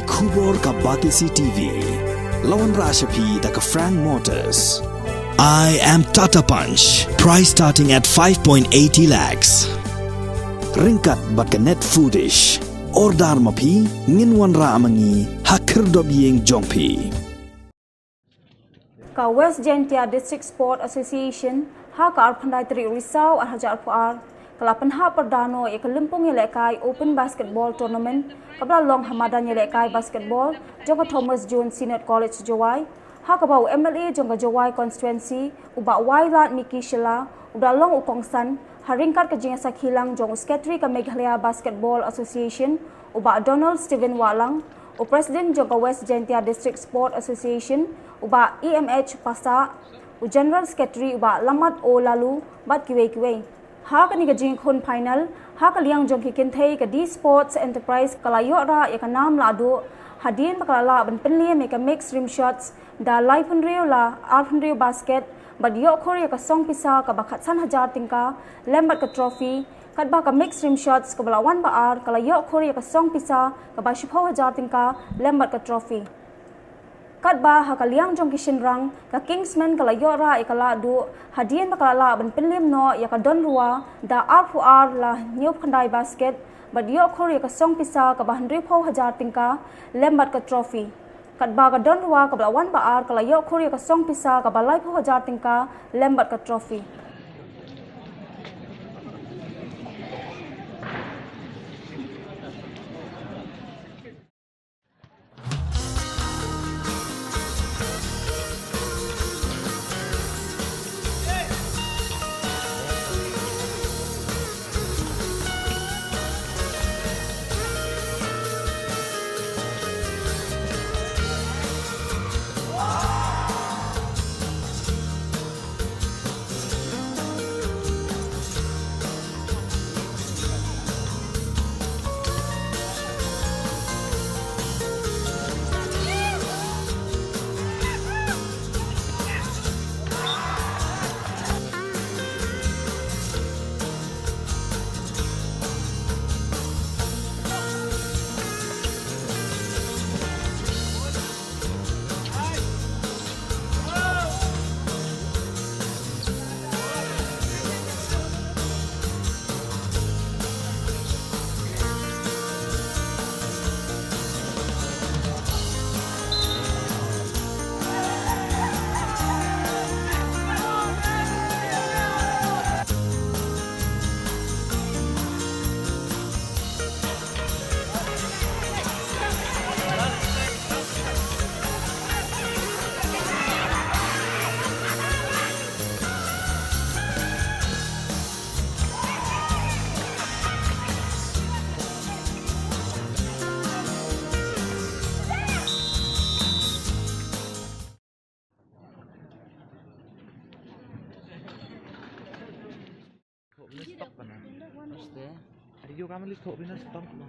Kubor ka Batisi TV. Lawan Rashapi da ka Frank Motors. I am Tata Punch. Price starting at 5.80 lakhs. Ringkat bat ka net foodish. Ordar mapi nginwan ra amangi hakir dobyeng jongpi. Ka Wjdsa District Sport Association ha ka Arpandai Tri Risau at Hajar Puar kalapan ha perdano ya ka Lympung Ïalehkai Open Basketball Tournament kabla long Hamadan Ïalehkai Basketball jong ka Thomas Jones Senior College Jawai ha ka bau MLA jong ka Jawai Constituency uba Wailat Miki Shila uda long ukongsan haringkat ka jinga sakhilang jong Usketri ka Meghalaya Basketball Association uba Donald Steven Walang o President jong ka Wjdsa District Sport Association uba EMH Pasa o General Secretary uba Lamat O Lalu bat kiwe ha ka ni ka jing khon final ha ka liang jong ki kintei ka D Sports Enterprise kalayo ra ya ka nam Lahduh hadin bakalala ban penlia me ka mix rim shots da Lympung la Lympung basket bad yo khor ya ka song pisa ka bakhat san hajar tingka lembat ka trophy kat ba ka mix rim shots ka balawan ba ar kalayo khor ya ka song pisa ka ba shipho hajar tingka lembat ka trophy kat ba ha kaliang jong kishin rang ka Kingsmen kala yora e kala du hadien bakala la ban penlim no ya ka don ruwa da ar la nyop khandai basket bad yo khor ya ka song pisa ka ba 100 hajar tingka lembat ka trophy kat ba ka don ruwa ka balawan ba ar kala yo khor ya ka song pisa ka ba lai hajar tingka lembat ka trophy.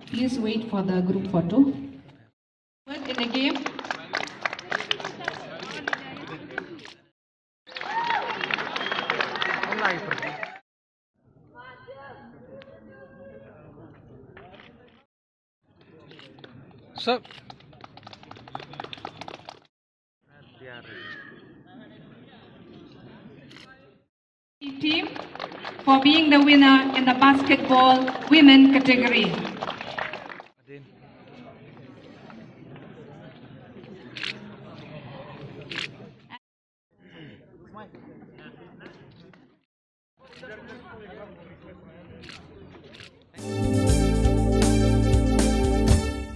Please wait for the group photo. But in the game, Sir. team for being the winner in the basketball women category.